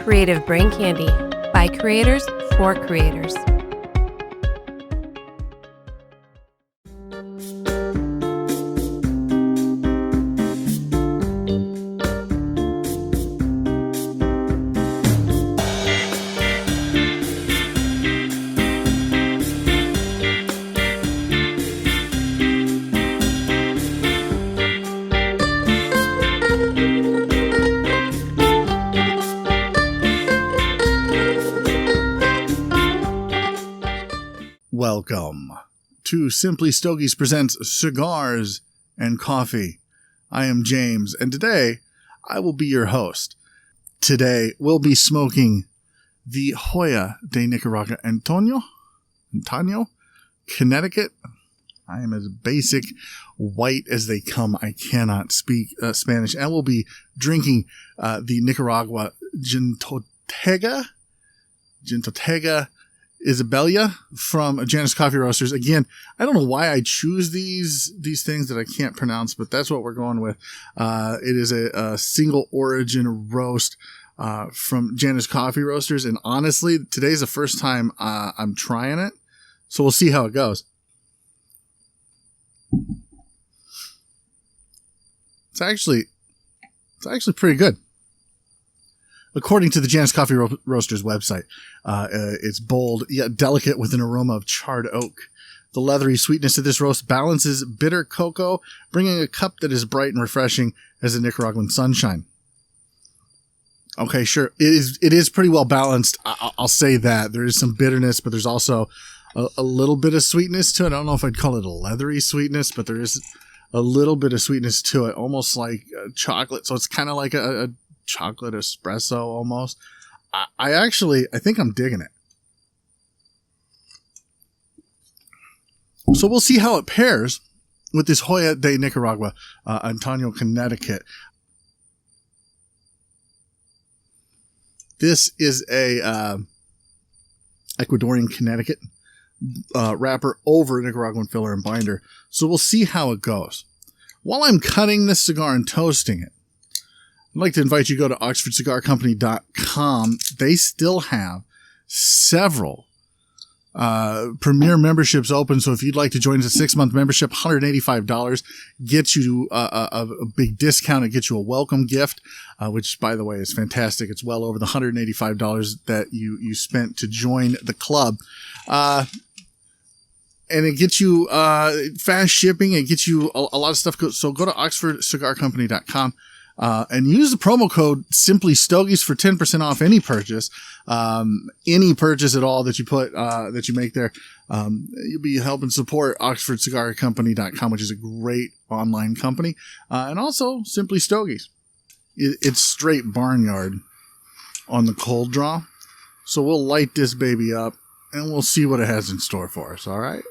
Creative Brain Candy by creators for creators. Welcome to Simply Stogies presents Cigars and Coffee. I am James, and today I will be your host. Today we'll be smoking the Joya de Nicaragua Antaño, Connecticut. I am as basic white as they come. I cannot speak Spanish. And we'll be drinking the Nicaragua Jintotega Isabelia from Janus Coffee Roasters. Again, I don't know why I choose these things that I can't pronounce, but that's what we're going with. It is a single origin roast from Janus Coffee Roasters, and honestly, today's the first time I'm trying it, so we'll see how it goes. It's actually pretty good. According to the Janus Coffee Roasters website, it's bold yet delicate with an aroma of charred oak. The leathery sweetness of this roast balances bitter cocoa, bringing a cup that is bright and refreshing as the Nicaraguan sunshine. Okay, sure. It is pretty well balanced. I'll say that. There is some bitterness, but there's also a little bit of sweetness to it. I don't know if I'd call it a leathery sweetness, but there is a little bit of sweetness to it, almost like chocolate. So it's kind of like a chocolate espresso almost. I think I'm digging it. So we'll see how it pairs with this Joya de Nicaragua Antaño, Connecticut. This is a Ecuadorian Connecticut wrapper over Nicaraguan filler and binder. So we'll see how it goes. While I'm cutting this cigar and toasting it, I'd like to invite you to go to oxfordcigarcompany.com. They still have several premier memberships open. So if you'd like to join us, a 6-month membership, $185 gets you a big discount. It gets you a welcome gift, which, by the way, is fantastic. It's well over the $185 that you spent to join the club. And it gets you fast shipping. It gets you a lot of stuff. So go to oxfordcigarcompany.com. And use the promo code Simply Stogies for 10% off any purchase at all that you make there. You'll be helping support OxfordCigarCompany.com, which is a great online company, and also Simply Stogies. It's straight barnyard on the cold draw, so we'll light this baby up and we'll see what it has in store for us. All right.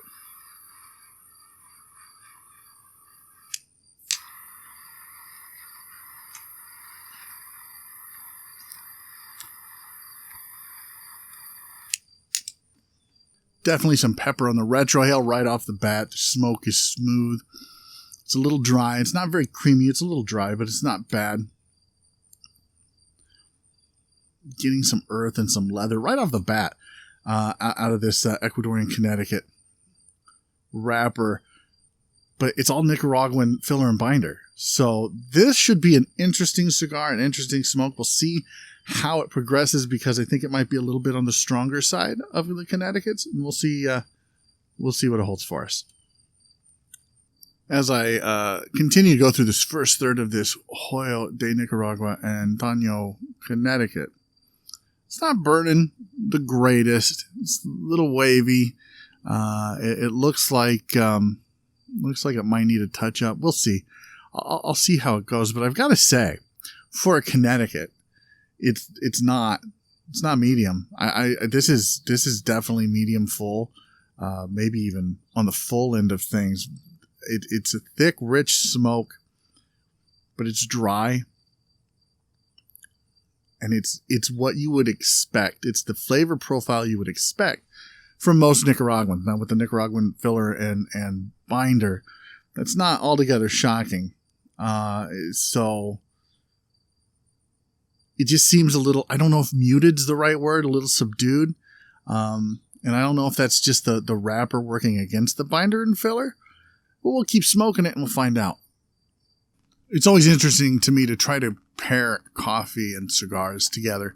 Definitely some pepper on the retrohale right off the bat. The smoke is smooth. It's a little dry. It's not very creamy. It's a little dry, but it's not bad. Getting some earth and some leather right off the bat out of this Ecuadorian Connecticut wrapper. But it's all Nicaraguan filler and binder. So this should be an interesting cigar, an interesting smoke. We'll see how it progresses, because I think it might be a little bit on the stronger side of the Connecticut's, and we'll see what it holds for us. As I continue to go through this first third of this Joya de Nicaragua Antaño, Connecticut, it's not burning the greatest. It's a little wavy. It looks like it might need a touch up. We'll see. I'll see how it goes, but I've got to say, for a Connecticut, it's not medium. This is definitely medium full, maybe even on the full end of things. It's a thick, rich smoke, but it's dry, and it's what you would expect. It's the flavor profile you would expect from most Nicaraguans. Now, with the Nicaraguan filler and binder, that's not altogether shocking. So it just seems a little, I don't know if muted's the right word, a little subdued. And I don't know if that's just the wrapper working against the binder and filler. But we'll keep smoking it and we'll find out. It's always interesting to me to try to pair coffee and cigars together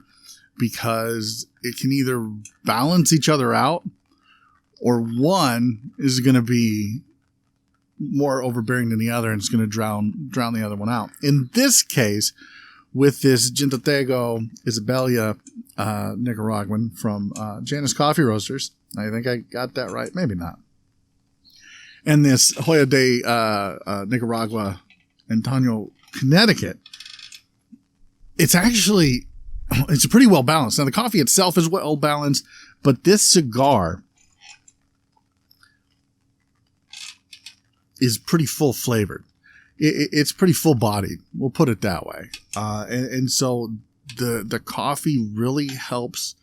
because it can either balance each other out or one is going to be more overbearing than the other and it's going to drown the other one out. In this case, with this Jintotega Isabelia Nicaraguan from Janus Coffee Roasters, I think I got that right, maybe not. And this Joya de Nicaragua Antaño, Connecticut, it's pretty well balanced. Now the coffee itself is well balanced, but this cigar is pretty full flavored. It's pretty full bodied. We'll put it that way. And so the coffee really helps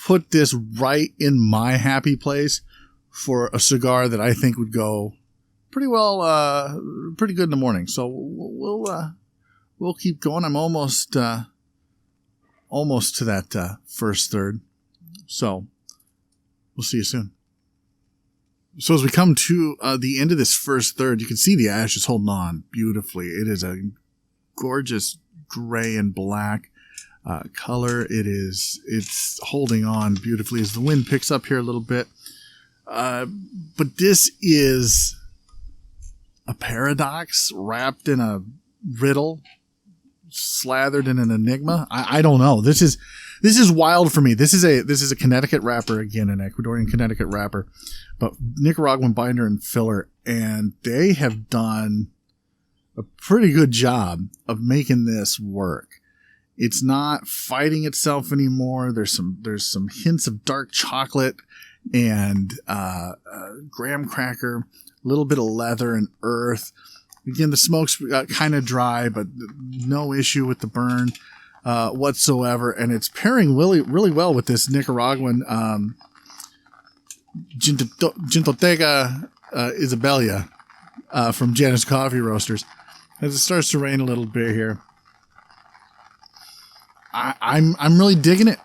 put this right in my happy place for a cigar that I think would go pretty well, pretty good in the morning. So we'll keep going. I'm almost to that first third. So we'll see you soon. So as we come to the end of this first third, you can see the ash is holding on beautifully. It is a gorgeous gray and black color. It's holding on beautifully as the wind picks up here a little bit. But this is a paradox wrapped in a riddle, slathered in an enigma. I don't know. This is wild for me. This is a Connecticut wrapper, again, an Ecuadorian Connecticut wrapper, but Nicaraguan binder and filler, and they have done a pretty good job of making this work. It's not fighting itself anymore. There's some hints of dark chocolate and graham cracker, a little bit of leather and earth. Again, the smoke's kind of dry, but no issue with the burn whatsoever. And it's pairing really, really well with this Nicaraguan Jintotega Isabelia from Janus Coffee Roasters. As it starts to rain a little bit here, I'm really digging it.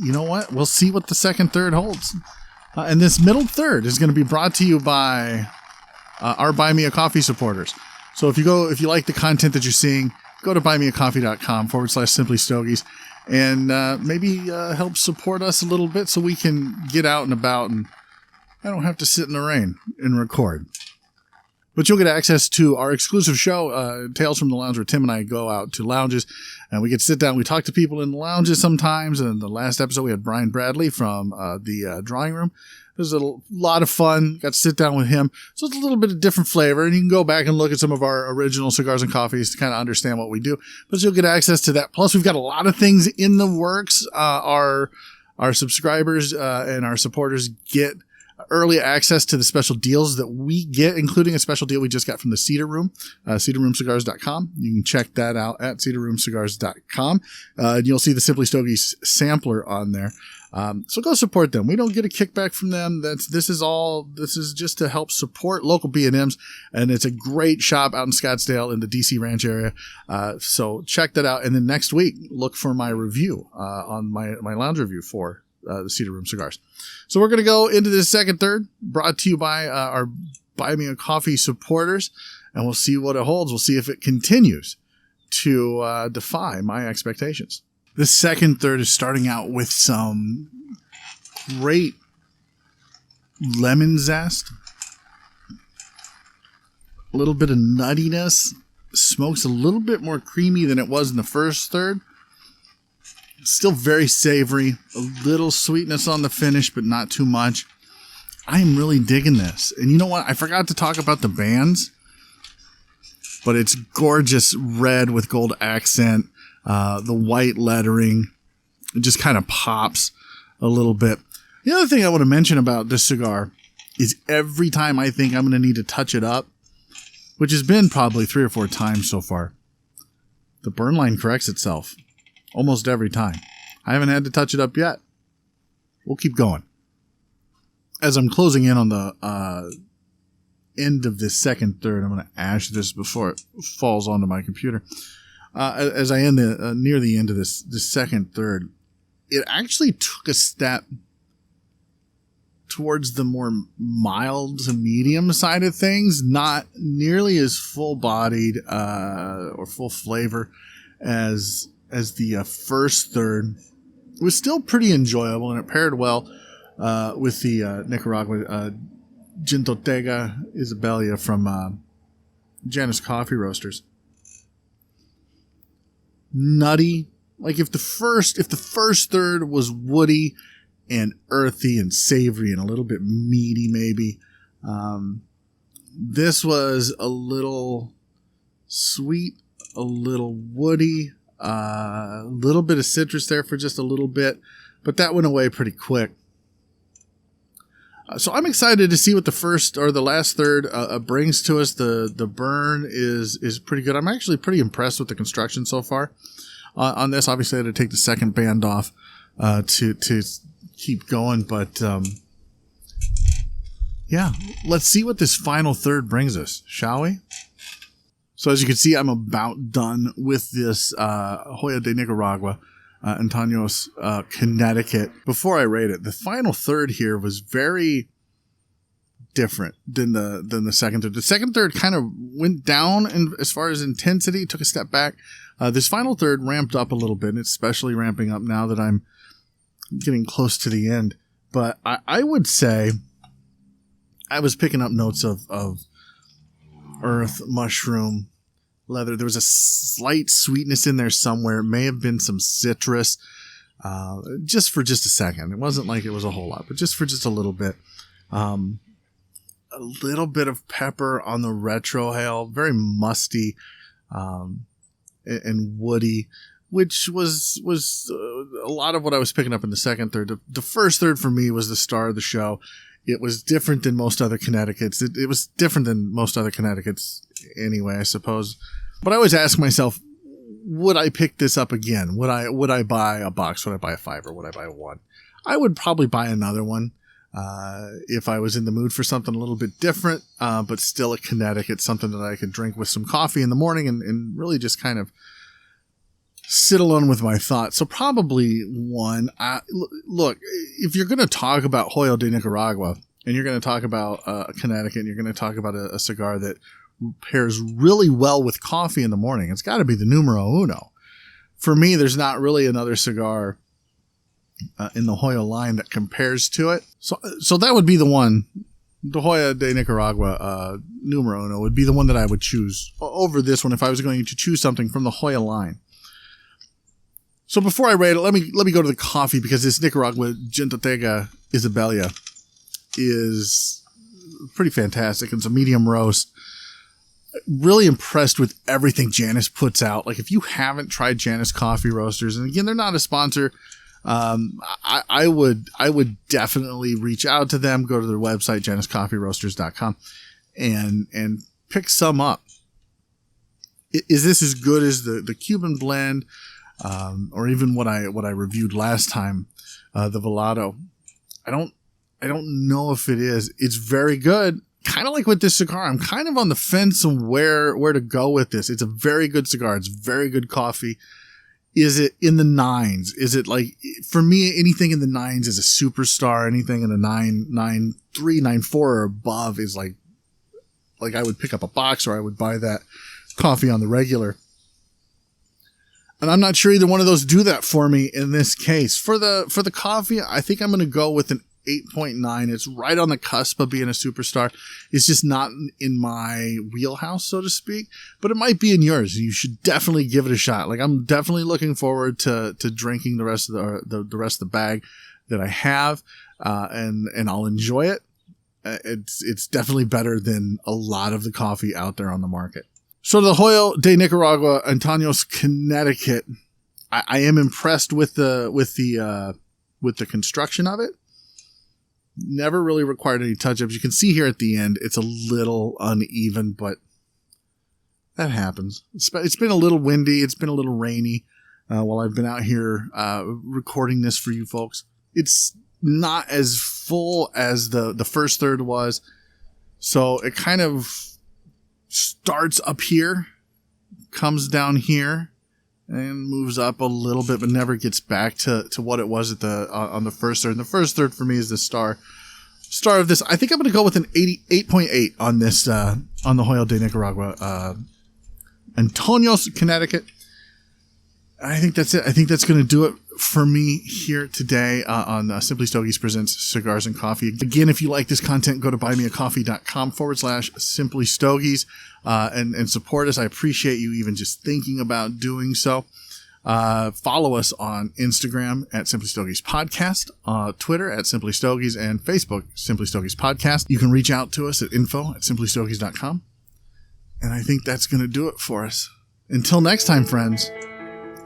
You know what? We'll see what the second third holds. And this middle third is going to be brought to you by our Buy Me a Coffee supporters. So if you like the content that you're seeing, go to buymeacoffee.com/Simply Stogies and maybe help support us a little bit so we can get out and about and I don't have to sit in the rain and record. But you'll get access to our exclusive show, Tales from the Lounge, where Tim and I go out to lounges and we get to sit down. We talk to people in the lounges sometimes. And in the last episode, we had Brian Bradley from the Drawing Room. It was a lot of fun. Got to sit down with him. So it's a little bit of different flavor. And you can go back and look at some of our original cigars and coffees to kind of understand what we do. But you'll get access to that. Plus, we've got a lot of things in the works. Our subscribers and our supporters get early access to the special deals that we get, including a special deal we just got from the Cedar Room, cedarroomcigars.com. You can check that out at cedarroomcigars.com. And you'll see the Simply Stogies sampler on there. So go support them. We don't get a kickback from them. This is just to help support local B&Ms, and it's a great shop out in Scottsdale in the DC Ranch area. So check that out. And then next week, look for my review, on my lounge review for the Cedar Room cigars. So we're going to go into the second third, brought to you by our Buy Me a Coffee supporters, and we'll see what it holds. We'll see if it continues to defy my expectations. The second third is starting out with some great lemon zest, a little bit of nuttiness. Smoke's a little bit more creamy than it was in the first third. Still very savory, a little sweetness on the finish, but not too much. I am really digging this. And you know what? I forgot to talk about the bands, but it's gorgeous red with gold accent. The white lettering, it just kind of pops a little bit. The other thing I want to mention about this cigar is every time I think I'm going to need to touch it up, which has been probably 3 or 4 times so far, the burn line corrects itself almost every time. I haven't had to touch it up yet. We'll keep going. As I'm closing in on the end of this second third, I'm going to ash this before it falls onto my computer. as I end near the end of this second third, it actually took a step towards the more mild to medium side of things, not nearly as full-bodied or full flavor as the first third. It was still pretty enjoyable, and it paired well with the Nicaragua Jintotega Isabelia from Janus Coffee Roasters. Nutty. Like if the first third was woody and earthy and savory and a little bit meaty maybe, this was a little sweet, a little woody, a little bit of citrus there for just a little bit, but that went away pretty quick. So I'm excited to see what the first or the last third brings to us. The burn is pretty good. I'm actually pretty impressed with the construction so far on this. Obviously, I had to take the second band off to keep going, but yeah, let's see what this final third brings us, shall we? So as you can see, I'm about done with this Joya de Nicaragua Antaño Connecticut. Before I rate it, the final third here was very different than the second third. The second third kind of went down as far as intensity, took a step back. This final third ramped up a little bit, and it's especially ramping up now that I'm getting close to the end. But I would say I was picking up notes of earth, mushroom, leather. There was a slight sweetness in there somewhere. It may have been some citrus, just for just a second. It wasn't like it was a whole lot, but just for just a little bit. A little bit of pepper on the retrohale, very musty and woody, which was a lot of what I was picking up in the second third. The first third for me was the star of the show. It was different than most other Connecticut's. It was different than most other Connecticut's anyway, I suppose. But I always ask myself, would I pick this up again? Would I buy a box? Would I buy a 5 or would I buy a 1? I would probably buy another one if I was in the mood for something a little bit different, but still a Connecticut, something that I could drink with some coffee in the morning and really just kind of sit alone with my thoughts. So probably 1. Look, if you're going to talk about Joya de Nicaragua and you're going to talk about Connecticut and you're going to talk about a cigar that pairs really well with coffee in the morning, it's got to be the numero uno. For me, there's not really another cigar in the Joya line that compares to it. So that would be the one. The Joya de Nicaragua numero uno would be the one that I would choose over this one if I was going to choose something from the Joya line. So before I rate it, let me go to the coffee, because this Nicaragua Jintotega Isabelia is pretty fantastic. It's a medium roast. Really impressed with everything Janus puts out. Like, if you haven't tried Janus Coffee Roasters, and again, they're not a sponsor, I would definitely reach out to them. Go to their website, januscoffeeroasters.com, and pick some up. Is this as good as the Cuban blend? Or even what I reviewed last time, the Velado? I don't know if it is. It's very good. Kind of like with this cigar, I'm kind of on the fence on where to go with this. It's a very good cigar. It's very good coffee. Is it in the 9s? Is it like, for me, anything in the 9s is a superstar. Anything in the 9.3, 9.4 or above is like I would pick up a box, or I would buy that coffee on the regular. And I'm not sure either one of those do that for me in this case. For the coffee, I think I'm going to go with an 8.9. It's right on the cusp of being a superstar. It's just not in my wheelhouse, so to speak, but it might be in yours. You should definitely give it a shot. Like, I'm definitely looking forward to drinking the rest of the rest of the bag that I have, and I'll enjoy it. It's definitely better than a lot of the coffee out there on the market. So the Joya de Nicaragua Antaño Connecticut, I am impressed with the construction of it. Never really required any touch-ups. You can see here at the end, it's a little uneven, but that happens. It's been a little windy. It's been a little rainy while I've been out here recording this for you folks. It's not as full as the first third was, so it kind of starts up here, comes down here, and moves up a little bit, but never gets back to what it was at on the first third. And the first third for me is the star of this. I think I'm going to go with an 88.8 on this, on the Joya de Nicaragua, Antaño, Connecticut. I think that's it. I think that's going to do it for me here today on Simply Stogies Presents Cigars and Coffee. Again, if you like this content, go to buymeacoffee.com/Simply Stogies and support us. I appreciate you even just thinking about doing so. Follow us on Instagram at Simply Stogies Podcast, Twitter at Simply Stogies, and Facebook Simply Stogies Podcast. You can reach out to us at info@simplystogies.com. And I think that's going to do it for us. Until next time, friends,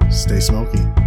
stay smoky.